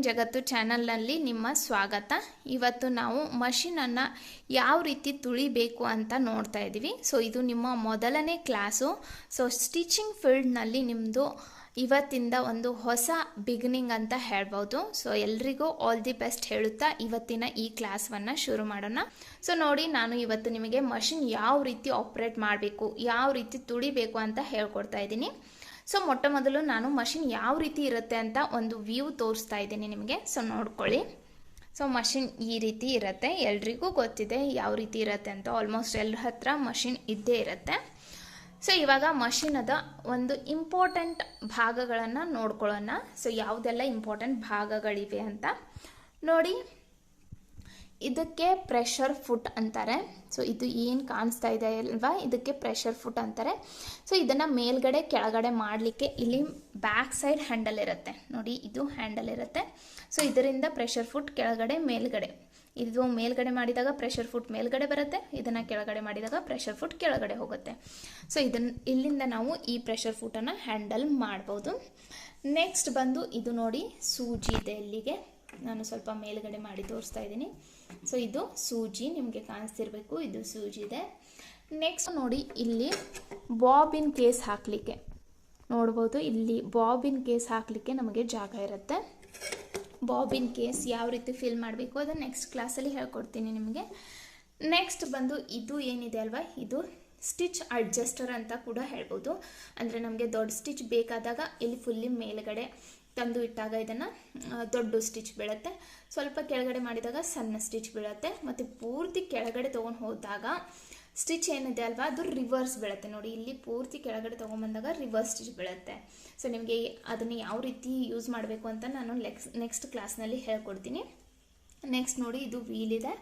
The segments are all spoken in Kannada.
ಟೈಲರಿಂಗ್ ಜಗತ್ತು ಚಾನಲ್ನಲ್ಲಿ ನಿಮ್ಮ ಸ್ವಾಗತ. ಇವತ್ತು ನಾವು ಮಷೀನನ್ನು ಯಾವ ರೀತಿ ತುಳಿಬೇಕು ಅಂತ ನೋಡ್ತಾ ಇದ್ದೀವಿ. ಸೊ ಇದು ನಿಮ್ಮ ಮೊದಲನೇ ಕ್ಲಾಸು. ಸೊ ಸ್ಟಿಚಿಂಗ್ ಫೀಲ್ಡ್ನಲ್ಲಿ ನಿಮ್ಮದು ಇವತ್ತಿಂದ ಒಂದು ಹೊಸ ಬಿಗಿನಿಂಗ್ ಅಂತ ಹೇಳ್ಬೋದು. ಸೊ ಎಲ್ರಿಗೂ ಆಲ್ ದಿ ಬೆಸ್ಟ್ ಹೇಳುತ್ತಾ ಇವತ್ತಿನ ಈ ಕ್ಲಾಸನ್ನು ಶುರು ಮಾಡೋಣ. ಸೊ ನೋಡಿ, ನಾನು ಇವತ್ತು ನಿಮಗೆ ಮಷಿನ್ ಯಾವ ರೀತಿ ಆಪ್ರೇಟ್ ಮಾಡಬೇಕು, ಯಾವ ರೀತಿ ತುಳಿಬೇಕು ಅಂತ ಹೇಳ್ಕೊಡ್ತಾ ಇದ್ದೀನಿ. ಸೊ ಮೊಟ್ಟ ಮೊದಲು ನಾನು ಮಷಿನ್ ಯಾವ ರೀತಿ ಇರುತ್ತೆ ಅಂತ ಒಂದು ವ್ಯೂ ತೋರಿಸ್ತಾ ಇದ್ದೀನಿ ನಿಮಗೆ. ಸೊ ನೋಡ್ಕೊಳ್ಳಿ. ಸೊ ಮಷಿನ್ ಈ ರೀತಿ ಇರುತ್ತೆ, ಎಲ್ರಿಗೂ ಗೊತ್ತಿದೆ ಯಾವ ರೀತಿ ಇರುತ್ತೆ ಅಂತ. ಆಲ್ಮೋಸ್ಟ್ ಎಲ್ಲರ ಹತ್ರ ಮಷಿನ್ ಇದ್ದೇ ಇರುತ್ತೆ. ಸೊ ಇವಾಗ ಮಷಿನದ ಒಂದು ಇಂಪಾರ್ಟೆಂಟ್ ಭಾಗಗಳನ್ನು ನೋಡ್ಕೊಳ್ಳೋಣ. ಸೊ ಯಾವುದೆಲ್ಲ ಇಂಪಾರ್ಟೆಂಟ್ ಭಾಗಗಳಿವೆ ಅಂತ ನೋಡಿ. ಇದಕ್ಕೆ ಪ್ರೆಷರ್ ಫುಟ್ ಅಂತಾರೆ. ಸೊ ಇದು ಏನು ಕಾಣಿಸ್ತಾ ಇದೆ ಅಲ್ವಾ, ಇದಕ್ಕೆ ಪ್ರೆಷರ್ ಫುಟ್ ಅಂತಾರೆ. ಸೊ ಇದನ್ನು ಮೇಲ್ಗಡೆ ಕೆಳಗಡೆ ಮಾಡಲಿಕ್ಕೆ ಇಲ್ಲಿ ಬ್ಯಾಕ್ ಸೈಡ್ ಹ್ಯಾಂಡಲ್ ಇರುತ್ತೆ ನೋಡಿ, ಇದು ಹ್ಯಾಂಡಲ್ ಇರುತ್ತೆ. ಸೊ ಇದರಿಂದ ಪ್ರೆಷರ್ ಫುಟ್ ಕೆಳಗಡೆ ಮೇಲ್ಗಡೆ, ಇದು ಮೇಲ್ಗಡೆ ಮಾಡಿದಾಗ ಪ್ರೆಷರ್ ಫುಟ್ ಮೇಲ್ಗಡೆ ಬರುತ್ತೆ, ಇದನ್ನು ಕೆಳಗಡೆ ಮಾಡಿದಾಗ ಪ್ರೆಷರ್ ಫುಟ್ ಕೆಳಗಡೆ ಹೋಗುತ್ತೆ. ಸೊ ಇಲ್ಲಿಂದ ನಾವು ಈ ಪ್ರೆಷರ್ ಫುಟನ್ನು ಹ್ಯಾಂಡಲ್ ಮಾಡ್ಬೋದು. ನೆಕ್ಸ್ಟ್ ಬಂದು ಇದು ನೋಡಿ, ಸೂಜಿ ಇದೆ ಇಲ್ಲಿಗೆ. ನಾನು ಸ್ವಲ್ಪ ಮೇಲ್ಗಡೆ ಮಾಡಿ ತೋರಿಸ್ತಾ ಇದ್ದೀನಿ. ಸೊ ಇದು ಸೂಜಿ, ನಿಮಗೆ ಕಾಣಿಸ್ತಿರ್ಬೇಕು, ಇದು ಸೂಜಿ ಇದೆ. ನೆಕ್ಸ್ಟ್ ನೋಡಿ, ಇಲ್ಲಿ ಬಾಬಿನ್ ಕೇಸ್ ಹಾಕಲಿಕ್ಕೆ ನೋಡ್ಬೋದು. ಇಲ್ಲಿ ಬಾಬಿನ್ ಕೇಸ್ ಹಾಕಲಿಕ್ಕೆ ನಮಗೆ ಜಾಗ ಇರುತ್ತೆ. ಬಾಬಿನ್ ಕೇಸ್ ಯಾವ ರೀತಿ ಫಿಲ್ ಮಾಡಬೇಕು ಅದನ್ನು ನೆಕ್ಸ್ಟ್ ಕ್ಲಾಸಲ್ಲಿ ಹೇಳ್ಕೊಡ್ತೀನಿ ನಿಮಗೆ. ನೆಕ್ಸ್ಟ್ ಬಂದು ಇದು ಏನಿದೆ ಅಲ್ವಾ, ಇದು ಸ್ಟಿಚ್ ಅಡ್ಜಸ್ಟರ್ ಅಂತ ಕೂಡ ಹೇಳ್ಬೋದು. ಅಂದರೆ ನಮಗೆ ದೊಡ್ಡ ಸ್ಟಿಚ್ ಬೇಕಾದಾಗ ಇಲ್ಲಿ ಫುಲ್ಲಿ ಮೇಲ್ಗಡೆ ತಂದು ಇಟ್ಟಾಗ ಇದನ್ನು ದೊಡ್ಡ ಸ್ಟಿಚ್ ಬೀಳುತ್ತೆ, ಸ್ವಲ್ಪ ಕೆಳಗಡೆ ಮಾಡಿದಾಗ ಸಣ್ಣ ಸ್ಟಿಚ್ ಬೀಳುತ್ತೆ, ಮತ್ತು ಪೂರ್ತಿ ಕೆಳಗಡೆ ತೊಗೊಂಡು ಹೋದಾಗ ಸ್ಟಿಚ್ ಏನಿದೆ ಅಲ್ವಾ ಅದು ರಿವರ್ಸ್ ಬೀಳುತ್ತೆ ನೋಡಿ. ಇಲ್ಲಿ ಪೂರ್ತಿ ಕೆಳಗಡೆ ತೊಗೊಂಬಂದಾಗ ರಿವರ್ಸ್ ಸ್ಟಿಚ್ ಬೀಳುತ್ತೆ. ಸೊ ನಿಮಗೆ ಅದನ್ನು ಯಾವ ರೀತಿ ಯೂಸ್ ಮಾಡಬೇಕು ಅಂತ ನಾನು ನೆಕ್ಸ್ಟ್ ಕ್ಲಾಸ್ನಲ್ಲಿ ಹೇಳ್ಕೊಡ್ತೀನಿ. ನೆಕ್ಸ್ಟ್ ನೋಡಿ, ಇದು ವೀಲ್ ಇದೆ.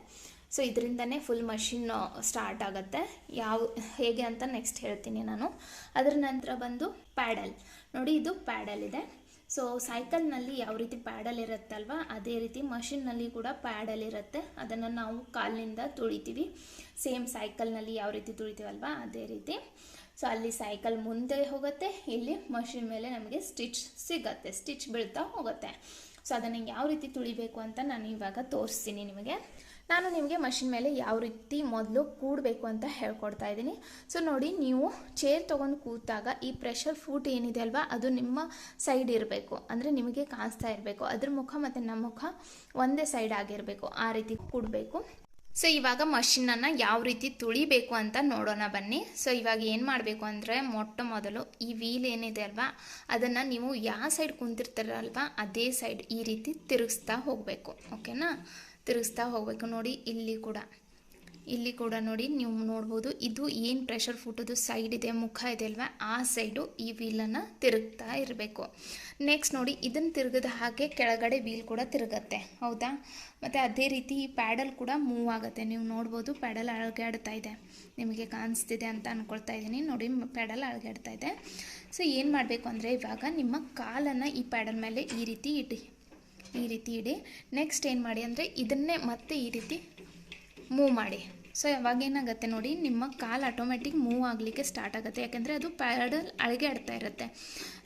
ಸೊ ಇದರಿಂದನೇ ಫುಲ್ ಮಷಿನ್ ಸ್ಟಾರ್ಟ್ ಆಗುತ್ತೆ. ಹೇಗೆ ಅಂತ ನೆಕ್ಸ್ಟ್ ಹೇಳ್ತೀನಿ ನಾನು. ಅದರ ನಂತರ ಬಂದು ಪ್ಯಾಡಲ್ ನೋಡಿ, ಇದು ಪ್ಯಾಡಲ್ ಇದೆ. ಸೊ ಸೈಕಲ್ನಲ್ಲಿ ಯಾವ ರೀತಿ ಪ್ಯಾಡಲ್ ಇರುತ್ತಲ್ವ ಅದೇ ರೀತಿ ಮಷಿನ್ನಲ್ಲಿ ಕೂಡ ಪ್ಯಾಡಲ್ ಇರುತ್ತೆ. ಅದನ್ನು ನಾವು ಕಾಲಿನಿಂದ ತುಳಿತೀವಿ. ಸೇಮ್ ಸೈಕಲ್ನಲ್ಲಿ ಯಾವ ರೀತಿ ತುಳಿತೀವಲ್ವ ಅದೇ ರೀತಿ. ಸೊ ಅಲ್ಲಿ ಸೈಕಲ್ ಮುಂದೆ ಹೋಗುತ್ತೆ, ಇಲ್ಲಿ ಮಷಿನ್ ಮೇಲೆ ನಮಗೆ ಸ್ಟಿಚ್ ಸಿಗುತ್ತೆ, ಸ್ಟಿಚ್ ಬೀಳ್ತಾ ಹೋಗುತ್ತೆ. ಸೊ ಅದನ್ನು ಯಾವ ರೀತಿ ತುಳಿಬೇಕು ಅಂತ ನಾನು ಇವಾಗ ತೋರಿಸ್ತೀನಿ ನಿಮಗೆ. ನಾನು ನಿಮಗೆ ಮಷಿನ್ ಮೇಲೆ ಯಾವ ರೀತಿ ಮೊದಲು ಕೂಡಬೇಕು ಅಂತ ಹೇಳ್ಕೊಡ್ತಾ ಇದ್ದೀನಿ. ಸೊ ನೋಡಿ, ನೀವು ಚೇರ್ ತೊಗೊಂಡು ಕೂತಾಗ ಈ ಪ್ರೆಷರ್ ಫುಟ್ ಏನಿದೆ ಅಲ್ವಾ ಅದು ನಿಮ್ಮ ಸೈಡ್ ಇರಬೇಕು, ಅಂದರೆ ನಿಮಗೆ ಕಾಣಿಸ್ತಾ ಇರಬೇಕು. ಅದ್ರ ಮುಖ ಮತ್ತು ನಮ್ಮ ಮುಖ ಒಂದೇ ಸೈಡ್ ಆಗಿರಬೇಕು, ಆ ರೀತಿ ಕೂಡಬೇಕು. ಸೊ ಇವಾಗ ಮಷಿನನ್ನು ಯಾವ ರೀತಿ ತುಳಿಬೇಕು ಅಂತ ನೋಡೋಣ ಬನ್ನಿ. ಸೊ ಇವಾಗ ಏನು ಮಾಡಬೇಕು ಅಂದರೆ, ಮೊಟ್ಟ ಮೊದಲು ಈ ವೀಲ್ ಏನಿದೆ ಅಲ್ವಾ ಅದನ್ನು ನೀವು ಯಾವ ಸೈಡ್ ಕುಂತಿರ್ತಾರಲ್ವಾ ಅದೇ ಸೈಡ್ ಈ ರೀತಿ ತಿರುಗಿಸ್ತಾ ಹೋಗಬೇಕು. ಓಕೆನಾ, ತಿರುಗಿಸ್ತಾ ಹೋಗಬೇಕು. ನೋಡಿ ಇಲ್ಲಿ ಕೂಡ ನೋಡಿ, ನೀವು ನೋಡ್ಬೋದು ಇದು ಏನು ಪ್ರೆಷರ್ ಫುಟದು ಸೈಡ್ ಇದೆ, ಮುಖ ಇದೆ ಅಲ್ವಾ ಆ ಸೈಡು ಈ ವೀಲನ್ನು ತಿರುಗ್ತಾ ಇರಬೇಕು. ನೆಕ್ಸ್ಟ್ ನೋಡಿ, ಇದನ್ನು ತಿರುಗಿದ ಹಾಗೆ ಕೆಳಗಡೆ ವೀಲ್ ಕೂಡ ತಿರುಗತ್ತೆ, ಹೌದಾ. ಮತ್ತು ಅದೇ ರೀತಿ ಈ ಪ್ಯಾಡಲ್ ಕೂಡ ಮೂವ್ ಆಗುತ್ತೆ. ನೀವು ನೋಡ್ಬೋದು ಪ್ಯಾಡಲ್ ಅಳಗಾಡ್ತಾ ಇದೆ, ನಿಮಗೆ ಕಾಣಿಸ್ತಿದೆ ಅಂತ ಅಂದ್ಕೊಳ್ತಾ ಇದ್ದೀನಿ. ನೋಡಿ, ಪ್ಯಾಡಲ್ ಅಳಗಾಡ್ತಾ ಇದೆ. ಸೊ ಏನು ಮಾಡಬೇಕು ಅಂದರೆ, ಇವಾಗ ನಿಮ್ಮ ಕಾಲನ್ನು ಈ ಪ್ಯಾಡಲ್ ಮೇಲೆ ಈ ರೀತಿ ಇಡಿ. ನೆಕ್ಸ್ಟ್ ಏನು ಮಾಡಿ ಅಂದರೆ, ಇದನ್ನೇ ಮತ್ತೆ ಈ ರೀತಿ ಮೂವ್ ಮಾಡಿ. ಸೊ ಅವಾಗ ಏನಾಗುತ್ತೆ ನೋಡಿ, ನಿಮ್ಮ ಕಾಲು ಆಟೋಮೆಟಿಕ್ ಮೂವ್ ಆಗಲಿಕ್ಕೆ ಸ್ಟಾರ್ಟ್ ಆಗುತ್ತೆ, ಯಾಕೆಂದರೆ ಅದು ಪ್ಯಾಡಲ್ ಅಳಗಾಡ್ತಾ ಇರುತ್ತೆ.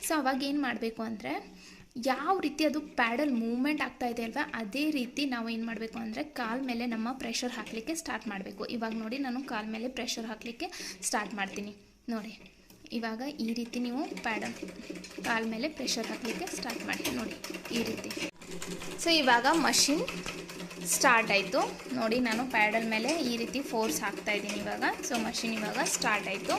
ಸೊ ಅವಾಗ ಏನು ಮಾಡಬೇಕು ಅಂದರೆ, ಯಾವ ರೀತಿ ಅದು ಪ್ಯಾಡಲ್ ಮೂವ್ಮೆಂಟ್ ಆಗ್ತಾ ಇದೆ ಅಲ್ವಾ ಅದೇ ರೀತಿ ನಾವು ಏನು ಮಾಡಬೇಕು ಅಂದರೆ ಕಾಲ ಮೇಲೆ ನಮ್ಮ ಪ್ರೆಷರ್ ಹಾಕಲಿಕ್ಕೆ ಸ್ಟಾರ್ಟ್ ಮಾಡಬೇಕು. ಇವಾಗ ನೋಡಿ, ನಾನು ಕಾಲ ಮೇಲೆ ಪ್ರೆಷರ್ ಹಾಕಲಿಕ್ಕೆ ಸ್ಟಾರ್ಟ್ ಮಾಡ್ತೀನಿ ನೋಡಿ. ಇವಾಗ ಈ ರೀತಿ ನೀವು ಪ್ಯಾಡಲ್ ಕಾಲ ಮೇಲೆ ಪ್ರೆಷರ್ ಹಾಕಲಿಕ್ಕೆ ಸ್ಟಾರ್ಟ್ ಮಾಡಿ ನೋಡಿ, ಈ ರೀತಿ. ಸೊ ಇವಾಗ ಮಷಿನ್ ಸ್ಟಾರ್ಟ್ ಆಯಿತು ನೋಡಿ. ನಾನು ಪ್ಯಾಡಲ್ ಮೇಲೆ ಈ ರೀತಿ ಫೋರ್ಸ್ ಹಾಕ್ತಾ ಇದ್ದೀನಿ ಇವಾಗ. ಸೊ ಮಷಿನ್ ಇವಾಗ ಸ್ಟಾರ್ಟ್ ಆಯಿತು.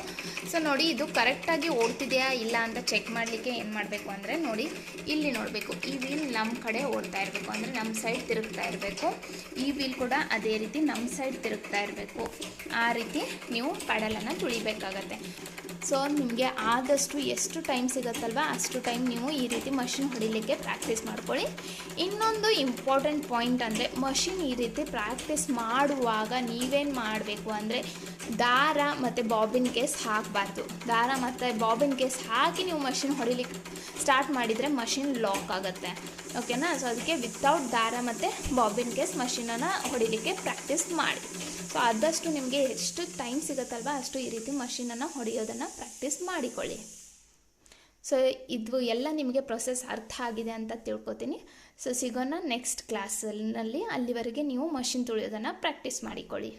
ಸೊ ನೋಡಿ, ಇದು ಕರೆಕ್ಟಾಗಿ ಓಡ್ತಿದೆಯಾ ಇಲ್ಲ ಅಂತ ಚೆಕ್ ಮಾಡಲಿಕ್ಕೆ ಏನು ಮಾಡಬೇಕು ಅಂದರೆ, ನೋಡಿ ಇಲ್ಲಿ ನೋಡಬೇಕು, ಈ ವೀಲ್ ನಮ್ಮ ಕಡೆ ಓಡ್ತಾ ಇರಬೇಕು, ಅಂದರೆ ನಮ್ಮ ಸೈಡ್ ತಿರುಗ್ತಾ ಇರಬೇಕು. ಈ ವೀಲ್ ಕೂಡ ಅದೇ ರೀತಿ ನಮ್ಮ ಸೈಡ್ ತಿರುಗ್ತಾ ಇರಬೇಕು. ಆ ರೀತಿ ನೀವು ಪ್ಯಾಡಲನ್ನು ತುಳಿಬೇಕಾಗತ್ತೆ. ಸೊ ನಿಮಗೆ ಆದಷ್ಟು ಎಷ್ಟು ಟೈಮ್ ಸಿಗುತ್ತಲ್ವ ಅಷ್ಟು ಟೈಮ್ ನೀವು ಈ ರೀತಿ ಮಷಿನ್ ಹೊಡಿಲಿಕ್ಕೆ ಪ್ರಾಕ್ಟೀಸ್ ಮಾಡ್ಕೊಳ್ಳಿ. ಇನ್ನೊಂದು ಇಂಪಾರ್ಟೆಂಟ್ ಪಾಯಿಂಟ್ ಅಂದರೆ, ಮಷಿನ್ ಈ ರೀತಿ ಪ್ರಾಕ್ಟೀಸ್ ಮಾಡುವಾಗ ನೀವೇನು ಮಾಡಬೇಕು ಅಂದರೆ, ದಾರ ಮತ್ತು ಬಾಬಿನ್ ಕೇಸ್ ಹಾಕಬಾರ್ದು. ದಾರ ಮತ್ತು ಬಾಬಿನ್ ಕೇಸ್ ಹಾಕಿ ನೀವು ಮಷಿನ್ ಹೊಡಿಲಿಕ್ಕೆ ಸ್ಟಾರ್ಟ್ ಮಾಡಿದರೆ ಮಷಿನ್ ಲಾಕ್ ಆಗುತ್ತೆ. ಓಕೆನಾ. ಸೊ ಅದಕ್ಕೆ ವಿತೌಟ್ ದಾರ ಮತ್ತು ಬಾಬಿನ್ ಕೇಸ್ ಮಷಿನನ್ನು ಹೊಡಿಲಿಕ್ಕೆ ಪ್ರಾಕ್ಟೀಸ್ ಮಾಡಿ. ಸೊ ಆದಷ್ಟು ನಿಮಗೆ ಎಷ್ಟು ಟೈಮ್ ಸಿಗುತ್ತಲ್ವ ಅಷ್ಟು ಈ ರೀತಿ ಮಷಿನನ್ನು ಹೊಡೆಯೋದನ್ನು ಪ್ರಾಕ್ಟೀಸ್ ಮಾಡಿಕೊಳ್ಳಿ. ಸೊ ಇದು ಎಲ್ಲ ನಿಮಗೆ ಪ್ರೊಸೆಸ್ ಅರ್ಥ ಆಗಿದೆ ಅಂತ ತಿಳ್ಕೊತೀನಿ. ಸೊ ಸಿಗೋಣ ನೆಕ್ಸ್ಟ್ ಕ್ಲಾಸಲ್ಲಿ. ಅಲ್ಲಿವರೆಗೆ ನೀವು ಮಷಿನ್ ತುಳಿಯೋದನ್ನು ಪ್ರಾಕ್ಟೀಸ್ ಮಾಡಿಕೊಳ್ಳಿ.